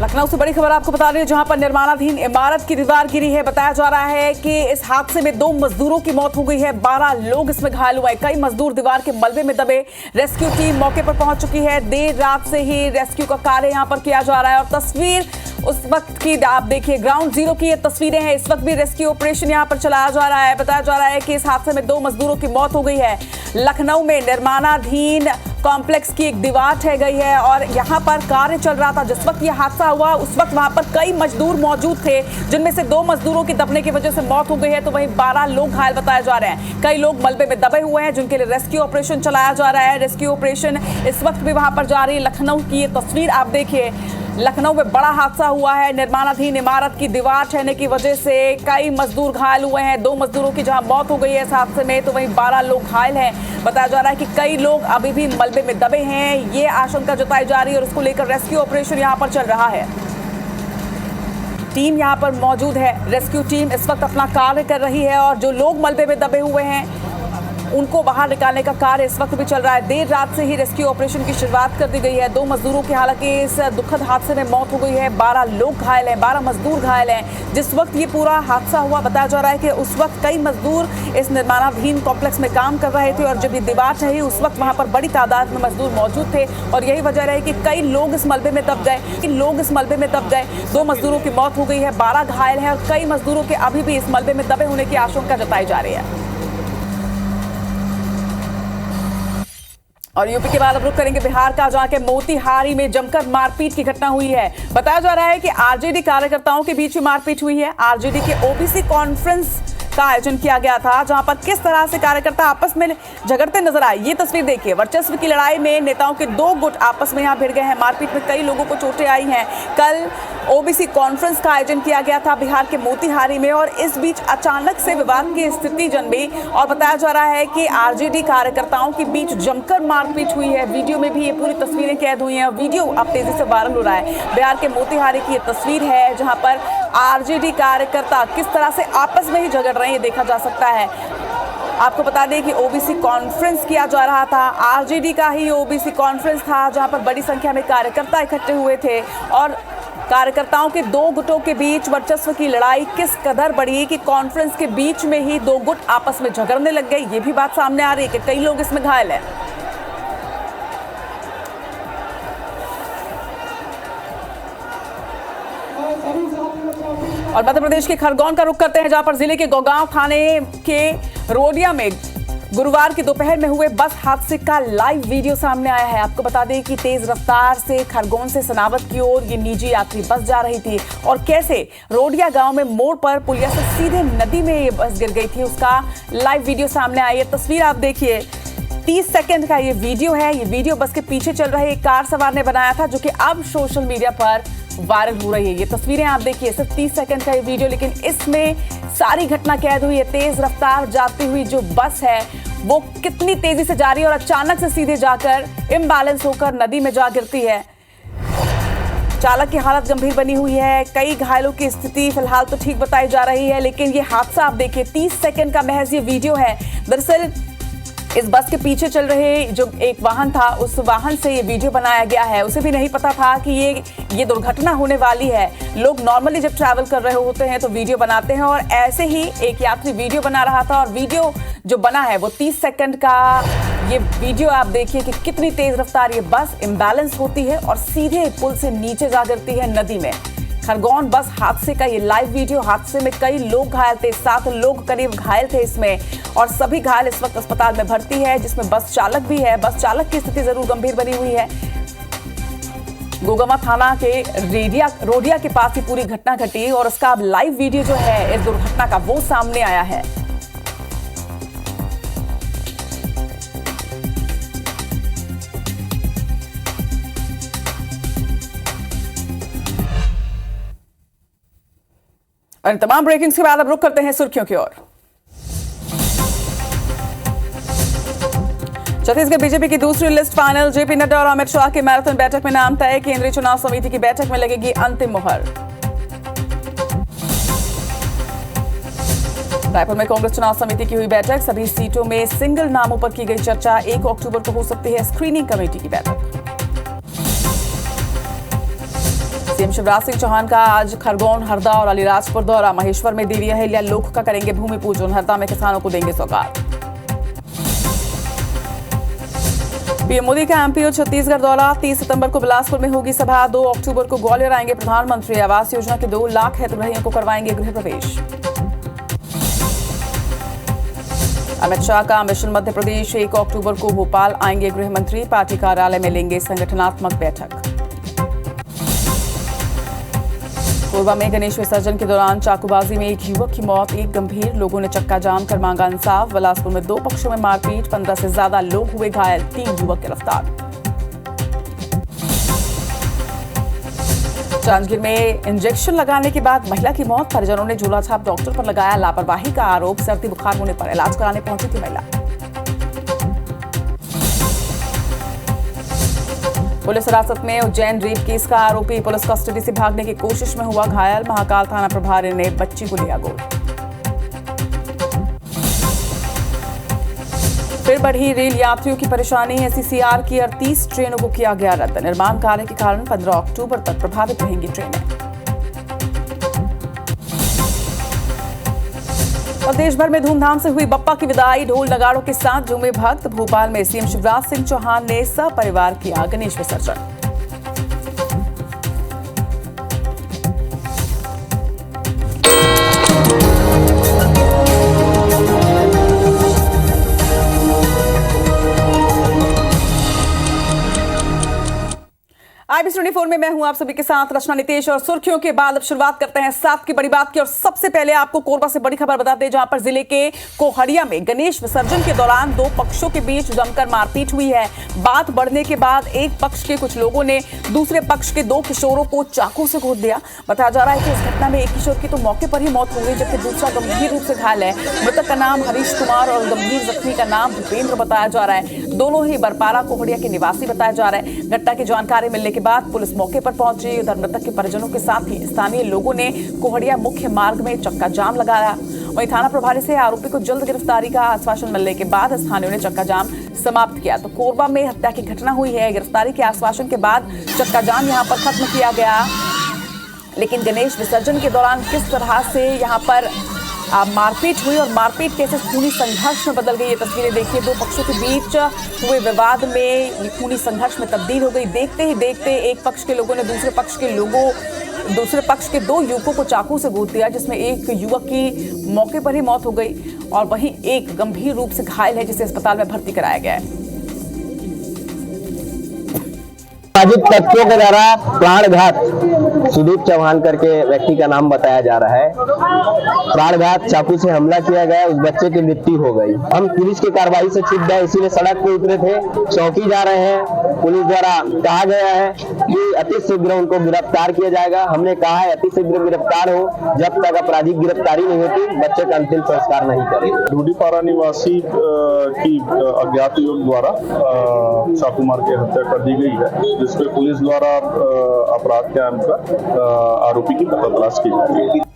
लखनऊ से बड़ी खबर आपको बता रही है, जहां पर निर्माणाधीन इमारत की दीवार गिरी है। बताया जा रहा है कि इस हादसे में 2 मजदूरों की मौत हो गई है, 12 लोग इसमें घायल हुए। कई मजदूर दीवार के मलबे में दबे। रेस्क्यू टीम मौके पर पहुंच चुकी है। देर रात से ही रेस्क्यू का कार्य यहां पर किया जा रहा है और तस्वीर उस वक्त की आप देखिए, ग्राउंड जीरो की ये तस्वीरें हैं। इस वक्त भी रेस्क्यू ऑपरेशन यहां पर चलाया जा रहा है। बताया जा रहा है कि इस हादसे में 2 मजदूरों की मौत हो गई है। लखनऊ में निर्माणाधीन कॉम्प्लेक्स की एक दीवार ढह गई है और यहां पर कार्य चल रहा था। जिस वक्त यह हादसा हुआ उस वक्त वहां पर कई मजदूर मौजूद थे, जिनमें से 2 मजदूरों की दबने की वजह से मौत हो गई है, तो वहीं 12 लोग घायल बताए जा रहे हैं। कई लोग मलबे में दबे हुए हैं, जिनके लिए रेस्क्यू ऑपरेशन चलाया जा रहा है। रेस्क्यू ऑपरेशन इस वक्त भी वहां पर जारी है। लखनऊ की ये तस्वीर आप देखिए, लखनऊ में बड़ा हादसा हुआ है। निर्माणाधीन इमारत की दीवार ढहने की वजह से कई मजदूर घायल हुए हैं। 2 मजदूरों की जहां मौत हो गई है इस हादसे में, तो वहीं 12 लोग घायल हैं। बताया जा रहा है कि कई लोग अभी भी मलबे में दबे हैं। ये आशंका जताई जा रही है और उसको लेकर रेस्क्यू ऑपरेशन यहां पर चल रहा है। टीम यहां पर मौजूद है। रेस्क्यू टीम इस वक्त अपना कार्य कर रही है और जो लोग मलबे में दबे हुए हैं उनको बाहर निकालने का कार्य इस वक्त भी चल रहा है। देर रात से ही रेस्क्यू ऑपरेशन की शुरुआत कर दी गई है। 2 मजदूरों की हालांकि इस दुखद हादसे में मौत हो गई है। 12 लोग घायल हैं, 12 मजदूर घायल हैं। जिस वक्त ये पूरा हादसा हुआ, बताया जा रहा है कि उस वक्त कई मजदूर इस निर्माणाधीन कॉम्प्लेक्स में काम कर रहे थे और जब ये दीवार ढही उस वक्त वहां पर बड़ी तादाद में मजदूर मौजूद थे और यही वजह रही कि कई लोग इस मलबे में दब गए। 2 मजदूरों की मौत हो गई है, 12 घायल हैं और कई मजदूरों के अभी भी इस मलबे में दबे होने की आशंका जताई जा रही है। और यूपी के बाद अब रुख करेंगे बिहार का, जहां के मोतिहारी में जमकर मारपीट की घटना हुई है। बताया जा रहा है कि आरजेडी कार्यकर्ताओं के बीच में मारपीट हुई है। आरजेडी के ओबीसी कॉन्फ्रेंस का आयोजन किया गया था, जहां पर किस तरह से कार्यकर्ता आपस में झगड़ते नजर आए ये तस्वीर देखिए। वर्चस्व की लड़ाई में नेताओं के 2 गुट आपस में यहां भिड़ गए हैं। मारपीट में कई लोगों को चोटें आई हैं। कल ओबीसी कॉन्फ्रेंस का आयोजन किया गया था बिहार के मोतिहारी में और इस बीच अचानक से विवाद की स्थिति जन्मी और बताया जा रहा है कि आरजेडी कार्यकर्ताओं के बीच जमकर मारपीट हुई है। वीडियो में भी ये पूरी तस्वीरें कैद हुई हैं। वीडियो अब तेजी से वायरल हो रहा है। बिहार के मोतिहारी की ये तस्वीर है, जहां पर आरजेडी कार्यकर्ता किस तरह से आपस में ही झगड़ रहे हैं, ये देखा जा सकता है। आपको बता दें कि ओबीसी कॉन्फ्रेंस किया जा रहा था। आरजेडी का ही ओबीसी कॉन्फ्रेंस था, जहां पर बड़ी संख्या में कार्यकर्ता इकट्ठे हुए थे और कार्यकर्ताओं के 2 गुटों के बीच वर्चस्व की लड़ाई किस कदर बढ़ी कि कॉन्फ्रेंस के बीच में ही 2 गुट आपस में झगड़ने लग गए। ये भी बात सामने आ रही है कि कई लोग इसमें घायल हैं। और मध्य प्रदेश के खरगोन का रुख करते हैं, जहां पर जिले के गोगांव थाने के रोडिया में गुरुवार की दोपहर में हुए बस हादसे का लाइव वीडियो सामने आया है। आपको बता दें कि तेज रफ्तार से खरगोन से सनावत की ओर ये निजी यात्री बस जा रही थी और कैसे रोडिया गांव में मोड़ पर पुलिया से सीधे नदी में ये बस गिर गई थी, उसका लाइव वीडियो सामने आया। ये तस्वीर आप देखिए, 30 सेकंड का ये वीडियो है। ये वीडियो बस के पीछे चल रहे एक कार सवार ने बनाया था, जो कि अब सोशल मीडिया पर वायरल हो रही है। ये तस्वीरें आप देखिए, सिर्फ 30 सेकंड का ये वीडियो, लेकिन इसमें सारी घटना कैद हुई है। तेज रफ्तार जाती हुई जो बस है वो कितनी तेजी से जा रही है और अचानक से सीधे जाकर इम्बैलेंस होकर नदी में जा गिरती है। चालक की हालत गंभीर बनी हुई है। कई घायलों की स्थिति फिलहाल तो ठीक बताई जा रही है, लेकिन ये हादसा आप देखिए, 30 सेकंड का महज ये वीडियो है। दरअसल इस बस के पीछे चल रहे जो एक वाहन था, उस वाहन से ये वीडियो बनाया गया है। उसे भी नहीं पता था कि ये दुर्घटना होने वाली है। लोग नॉर्मली जब ट्रैवल कर रहे होते हैं तो वीडियो बनाते हैं और ऐसे ही एक यात्री वीडियो बना रहा था और वीडियो जो बना है वो 30 सेकंड का ये वीडियो आप देखिए कि कितनी तेज रफ्तार ये बस इम्बैलेंस होती है और सीधे पुल से नीचे जा गिरती है नदी में। खरगोन बस हादसे का ये लाइव वीडियो। हादसे में कई लोग घायल थे, 7 लोग करीब घायल थे इसमें और सभी घायल इस वक्त अस्पताल में भर्ती है, जिसमें बस चालक भी है। बस चालक की स्थिति जरूर गंभीर बनी हुई है। गोगांव थाना के रोडिया के पास ही पूरी घटना घटी और उसका अब लाइव वीडियो जो है इस दुर्घटना का वो सामने आया है। और तमाम ब्रेकिंग्स के बाद अब रुख करते हैं सुर्खियों की ओर। छत्तीसगढ़ बीजेपी की दूसरी लिस्ट फाइनल। जेपी नड्डा और अमित शाह की मैराथन बैठक में नाम तय। केंद्रीय चुनाव समिति की बैठक में लगेगी अंतिम मुहर। रायपुर में कांग्रेस चुनाव समिति की हुई बैठक। सभी सीटों में सिंगल नामों पर की गई चर्चा। 1 अक्टूबर को हो सकती है स्क्रीनिंग कमेटी की बैठक। सीएम शिवराज सिंह चौहान का आज खरगोन, हरदा और अलीराजपुर दौरा। महेश्वर में देवी अहिल्या लोक का करेंगे भूमि पूजन। हरदा में किसानों को देंगे सौगात। पीएम मोदी का एमपी और छत्तीसगढ़ दौरा। 30 सितंबर को बिलासपुर में होगी सभा। 2 अक्टूबर को ग्वालियर आएंगे प्रधानमंत्री। आवास योजना के 2 लाख हितग्राहियों को करवाएंगे गृह प्रवेश। अमित शाह का मिशन मध्य प्रदेश। 1 अक्टूबर को भोपाल आएंगे गृह मंत्री। पार्टी कार्यालय में लेंगे संगठनात्मक बैठक। कोरबा में गणेश विसर्जन के दौरान चाकूबाजी में एक युवक की मौत, 1 गंभीर। लोगों ने चक्का जाम कर मांगा इंसाफ। बिलासपुर में 2 पक्षों में मारपीट, 15 से ज्यादा लोग हुए घायल, 3 युवक गिरफ्तार। जांजगीर में इंजेक्शन लगाने के बाद महिला की मौत, परिजनों ने झोला छाप डॉक्टर पर लगाया लापरवाही का आरोप। सर्दी बुखार होने पर इलाज कराने पहुंची थी महिला। पुलिस हिरासत में उज्जैन रेप केस का आरोपी पुलिस कस्टडी से भागने की कोशिश में हुआ घायल। महाकाल थाना प्रभारी ने बच्ची को लिया गोद। फिर बढ़ी रेल यात्रियों की परेशानी। एसईसीआर की 38 ट्रेनों को किया गया रद्द। निर्माण कार्य के कारण 15 अक्टूबर तक प्रभावित रहेंगी ट्रेनें। और देश भर में धूमधाम से हुई बप्पा की विदाई। ढोल नगाड़ों के साथ झूमे भक्त। भोपाल में सीएम शिवराज सिंह चौहान ने सपरिवार किया गणेश विसर्जन। IBC 24 में मैं हूं आप सभी के साथ रचना नितेश। और सुर्खियों के बाद अब शुरुआत करते हैं 7 की बड़ी बात की। और सबसे पहले आपको कोरबा से बड़ी खबर बताते हैं, जहां पर जिले के कोहड़िया में गणेश विसर्जन के दौरान 2 पक्षों के बीच जमकर मारपीट हुई है। बात बढ़ने के बाद एक पक्ष के कुछ लोगों ने दूसरे पक्ष के 2 किशोरों को चाकू से घोंट दिया। बताया जा रहा है कि इस घटना में एक किशोर की तो मौके पर ही मौत हो गई, जबकि दूसरा गंभीर रूप से घायल है। मृतक का नाम हरीश कुमार और गंभीर जख्मी का नाम भूपेंद्र बताया जा रहा है। दोनों ही बरपारा कोहड़िया के निवासी बताया जा रहा है। घटना की जानकारी मिलने के बाद पुलिस मौके पर पहुंची। उधर मृतक के परिजनों के साथ ही स्थानीय लोगों ने कोहड़िया मुख्य मार्ग में चक्का जाम लगाया। वहीं थाना प्रभारी से आरोपी को जल्द गिरफ्तारी का आश्वासन मिलने के बाद स्थानीयों ने चक्का जाम समाप्त किया। तो कोरबा में हत्या की घटना हुई है। गिरफ्तारी के आश्वासन के बाद चक्का जाम यहां पर खत्म किया गया। लेकिन गणेश विसर्जन के दौरान किस तरह से यहां पर मारपीट हुई और मारपीट कैसे खूनी संघर्ष में बदल गई, ये तस्वीरें देखिए। 2 पक्षों के बीच हुए विवाद में ये खूनी संघर्ष में तब्दील हो गई। देखते ही देखते एक पक्ष के लोगों ने दूसरे पक्ष के 2 युवकों को चाकू से घोंट दिया, जिसमें एक युवक की मौके पर ही मौत हो गई और वहीं एक गंभीर रूप से घायल है, जिसे अस्पताल में भर्ती कराया गया है। सामाजिक तत्वों के द्वारा प्राणघात सुदीप चौहान करके व्यक्ति का नाम बताया जा रहा है, प्राणघात चाकू से हमला किया गया, उस बच्चे की मृत्यु हो गई। हम पुलिस की कार्रवाई से क्षुब्ध है, इसीलिए सड़क पर उतरे थे, चौकी जा रहे हैं। पुलिस द्वारा कहा गया है कि अति शीघ्र उनको गिरफ्तार किया जाएगा। हमने कहा है अति शीघ्र गिरफ्तार हो, जब तक आपराधिक गिरफ्तारी नहीं होती बच्चे का अंतिम संस्कार नहीं करेंगे। ढूंढीपारा निवासी की अज्ञात युवक द्वारा चाकू मार के हत्या कर दी गई है, जिसपे पुलिस द्वारा अपराध के अंतर्गत आरोपी की पता तलाश की जा रही है।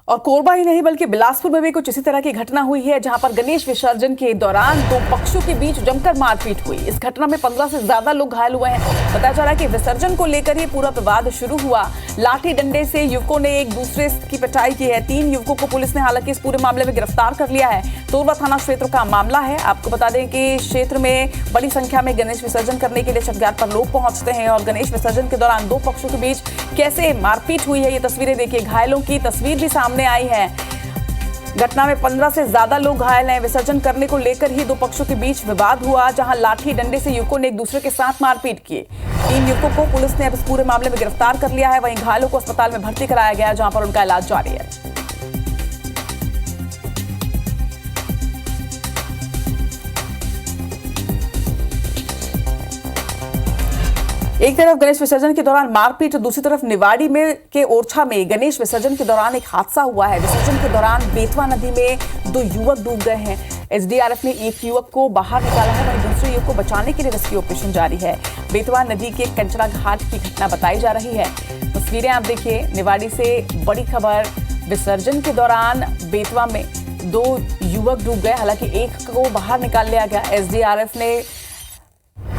और कोरबा ही नहीं बल्कि बिलासपुर में भी कुछ इसी तरह की घटना हुई है, जहां पर गणेश विसर्जन के दौरान 2 पक्षों के बीच जमकर मारपीट हुई। इस घटना में 15 से ज्यादा लोग घायल हुए हैं। बताया जा रहा है कि विसर्जन को लेकर ही पूरा विवाद शुरू हुआ। लाठी डंडे से युवकों ने एक दूसरे की पिटाई की है। 3 युवकों को पुलिस ने हालांकि इस पूरे मामले में गिरफ्तार कर लिया है। कोरबा थाना क्षेत्र का मामला है। आपको बता दें कि क्षेत्र में बड़ी संख्या में गणेश विसर्जन करने के लिए छठघाट पर लोग पहुंचते हैं और गणेश विसर्जन के दौरान 2 पक्षों के बीच कैसे मारपीट हुई है, ये तस्वीरें देखिए। घायलों की तस्वीर भी सामने आई है। घटना में 15 से ज्यादा लोग घायल हैं। विसर्जन करने को लेकर ही 2 पक्षों के बीच विवाद हुआ, जहां लाठी डंडे से युवकों ने एक दूसरे के साथ मारपीट की। 3 युवकों को पुलिस ने अब इस पूरे मामले में गिरफ्तार कर लिया है। वहीं घायलों को अस्पताल में भर्ती कराया गया, जहां पर उनका इलाज जारी है। एक तरफ गणेश विसर्जन के दौरान मारपीट, दूसरी तरफ निवाड़ी में के ओरछा में गणेश विसर्जन के दौरान एक हादसा हुआ है। विसर्जन के दौरान बेतवा नदी में 2 युवक डूब गए हैं। एसडीआरएफ ने एक युवक को बाहर निकाला है, वहीं दूसरे युवक को बचाने के लिए रेस्क्यू ऑपरेशन जारी है। बेतवा नदी के कंचड़ा घाट की घटना बताई जा रही है। तस्वीरें आप देखिए। निवाड़ी से बड़ी खबर। विसर्जन के दौरान बेतवा में 2 युवक डूब गए, हालांकि एक को बाहर निकाल लिया गया। एसडीआरएफ ने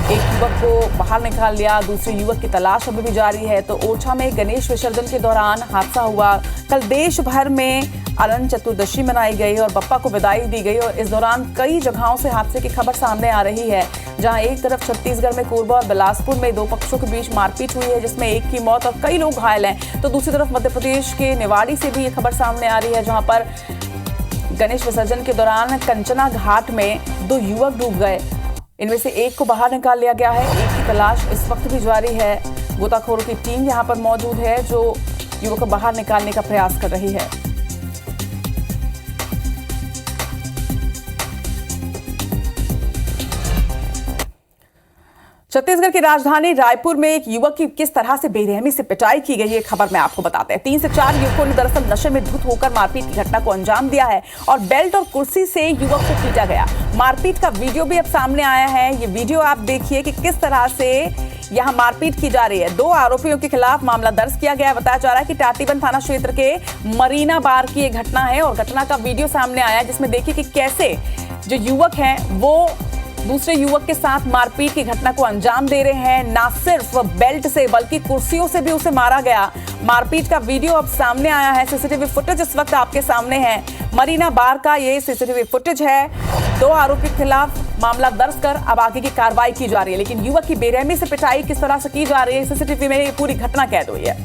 एक युवक को बाहर निकाल लिया। दूसरे युवक की तलाश अभी भी जारी है। तो ओरछा में गणेश विसर्जन के दौरान हादसा हुआ। कल देश भर में अनंत चतुर्दशी मनाई गई और बप्पा को विदाई दी गई और इस दौरान कई जगहों से हादसे की खबर सामने आ रही है, जहां एक तरफ छत्तीसगढ़ में कोरबा और बिलासपुर में दो पक्षों के बीच मारपीट हुई है, जिसमें एक की मौत और कई लोग घायल हैं। तो दूसरी तरफ मध्य प्रदेश के निवाड़ी से भी ये खबर सामने आ रही है, जहां पर गणेश विसर्जन के दौरान कंचना घाट में दो युवक डूब गए। इनमें से एक को बाहर निकाल लिया गया है। एक की तलाश इस वक्त भी जारी है। गोताखोरों की टीम यहां पर मौजूद है जो युवक को बाहर निकालने का प्रयास कर रही है। छत्तीसगढ़ की राजधानी रायपुर में एक युवक की किस तरह से बेरहमी से पिटाई की गई है, खबर में आपको बताते हैं। 3 से 4 युवकों ने दरअसल नशे में धुत होकर मारपीट की घटना को अंजाम दिया है और बेल्ट और कुर्सी से युवक को पीटा गया। मारपीट का वीडियो भी अब सामने आया है। ये वीडियो आप देखिए कि किस तरह से यहां मारपीट की जा रही है। 2 आरोपियों के खिलाफ मामला दर्ज किया गया है। बताया जा रहा है कि टाटीबंध थाना क्षेत्र के मरीना बार की यह घटना है और घटना का वीडियो सामने आया है, जिसमें देखिए कि कैसे जो युवक हैं वो दूसरे युवक के साथ मारपीट की घटना को अंजाम दे रहे हैं। ना सिर्फ बेल्ट से बल्कि कुर्सियों से भी उसे मारा गया। मारपीट का वीडियो अब सामने आया है। सीसीटीवी फुटेज इस वक्त आपके सामने है। मरीना बार का ये सीसीटीवी फुटेज है। 2 आरोपी के खिलाफ मामला दर्ज कर अब आगे की कार्रवाई की जा रही है। लेकिन युवक की बेरहमी से पिटाई किस तरह से की जा रही है, सीसीटीवी में ये पूरी घटना कैद हुई है।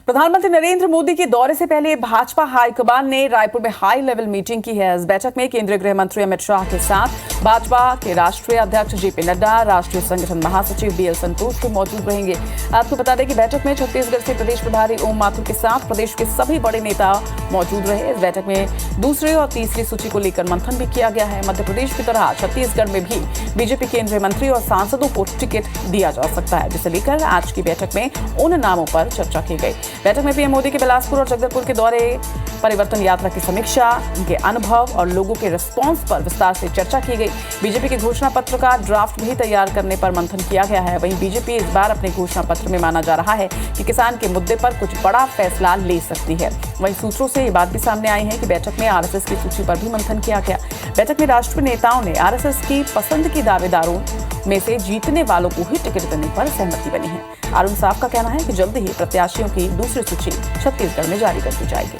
प्रधानमंत्री नरेंद्र मोदी के दौरे से पहले भाजपा हाईकमान ने रायपुर में हाई लेवल मीटिंग की है। इस बैठक में केंद्रीय गृह मंत्री अमित शाह के साथ भाजपा के राष्ट्रीय अध्यक्ष जेपी नड्डा, राष्ट्रीय संगठन महासचिव बीएल संतोष भी मौजूद रहेंगे। आपको बता दें कि बैठक में छत्तीसगढ़ से प्रदेश प्रभारी ओम माथुर के साथ प्रदेश के सभी बड़े नेता मौजूद रहे। इस बैठक में दूसरी और तीसरी सूची को लेकर मंथन भी किया गया है। मध्य प्रदेश की तरह छत्तीसगढ़ में भी बीजेपी केंद्रीय मंत्री और सांसदों को टिकट दिया जा सकता है, जिसे लेकर आज की बैठक में उन नामों पर चर्चा की गई। बैठक में पीएम मोदी के बिलासपुर और जगदलपुर के दौरे, परिवर्तन यात्रा की समीक्षा, उनके अनुभव और लोगों के रिस्पांस पर विस्तार से चर्चा की गई। बीजेपी के घोषणा पत्र का ड्राफ्ट भी तैयार करने पर मंथन किया गया है। वहीं बीजेपी इस बार अपने घोषणा पत्र में माना जा रहा है कि किसान के मुद्दे पर कुछ बड़ा फैसला ले सकती है। वहीं सूत्रों से ये बात भी सामने आई है कि बैठक में आरएसएस की सूची पर भी मंथन किया गया। बैठक में राष्ट्रीय नेताओं ने आरएसएस की पसंद की दावेदारों में से जीतने वालों को ही टिकट देने पर सहमति बनी है। अरुण साफ का कहना है कि जल्द ही प्रत्याशियों की दूसरी सूची छत्तीसगढ़ में जारी कर दी जाएगी।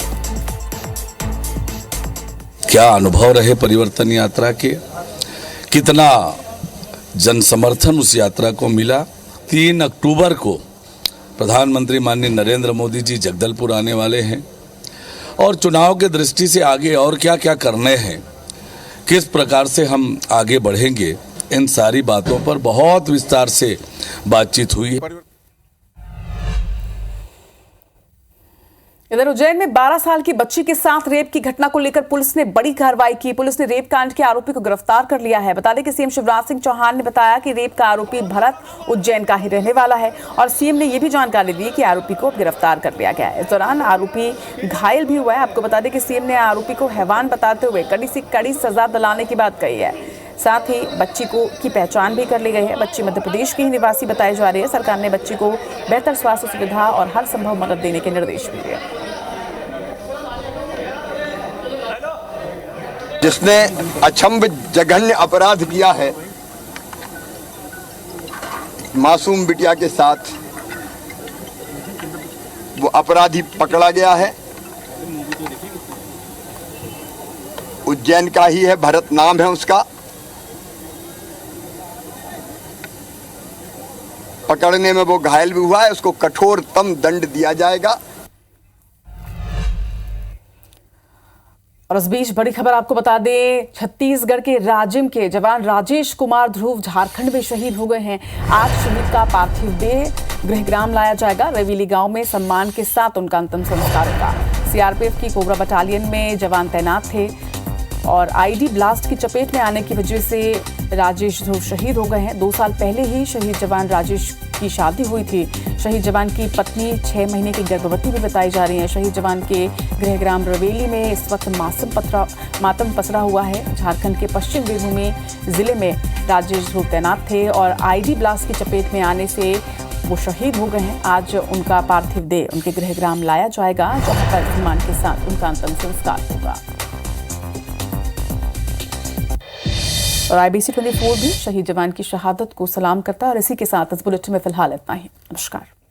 क्या अनुभव रहे परिवर्तन यात्रा के, कितना जन समर्थन उस यात्रा को मिला। 3 अक्टूबर को प्रधानमंत्री माननीय नरेंद्र मोदी जी जगदलपुर आने वाले हैं और चुनाव के दृष्टि से आगे और क्या क्या करने हैं, किस प्रकार से हम आगे बढ़ेंगे, इन सारी बातों पर बहुत विस्तार से बातचीत हुई है। इधर उज्जैन में 12 साल की बच्ची के साथ रेप की घटना को लेकर पुलिस ने बड़ी कार्रवाई की। पुलिस ने रेप कांड के आरोपी को गिरफ्तार कर लिया है। बता दें कि सीएम शिवराज सिंह चौहान ने बताया कि रेप का आरोपी भरत उज्जैन का ही रहने वाला है और सीएम ने यह भी जानकारी दी कि आरोपी को गिरफ्तार कर लिया गया है। इस दौरान आरोपी घायल भी हुआ है। आपको बता दें कि सीएम ने आरोपी को हैवान बताते हुए कड़ी से कड़ी सजा दिलाने की बात कही है। साथ ही बच्ची की पहचान भी कर ली गई है। बच्ची मध्य प्रदेश की ही निवासी बताई जा रही है। सरकार ने बच्ची को बेहतर स्वास्थ्य सुविधा और हर संभव मदद देने के निर्देश भी दिए। जिसने अक्षम्य जघन्य अपराध किया है, मासूम बिटिया के साथ वो अपराधी पकड़ा गया है। उज्जैन का ही है, भरत नाम है उसका। पकड़ने में वो घायल भी हुआ है, उसको कठोरतम दंड दिया जाएगा। और इस बीच बड़ी खबर आपको बता दें, छत्तीसगढ़ के राजिम के जवान राजेश कुमार ध्रुव झारखंड में शहीद हो गए हैं। आज शहीद का पार्थिव देह गृहग्राम लाया जाएगा। रवेली गांव में सम्मान के साथ उनका अंतिम संस्कार होगा। सीआरपीएफ की कोबरा बटालियन में जवान तैनात थे और आईडी ब्लास्ट की चपेट में आने की वजह से राजेश ध्रुव शहीद हो गए हैं। 2 साल पहले ही शहीद जवान राजेश की शादी हुई थी। शहीद जवान की पत्नी 6 महीने की गर्भवती भी बताई जा रही है। शहीद जवान के गृहग्राम रवेली में इस वक्त मातम पसरा हुआ है। झारखंड के पश्चिम बीरभूम जिले में राजेश ध्रुव तैनात थे और आईडी ब्लास्ट की चपेट में आने से वो शहीद हो गए हैं। आज उनका पार्थिव देह उनके गृहग्राम लाया जाएगा, जहां पर सम्मान के साथ उनका अंतिम संस्कार होगा। और IBC 24 भी शहीद जवान की शहादत को सलाम करता है। और इसी के साथ इस बुलेटिन में फिलहाल इतना ही। नमस्कार।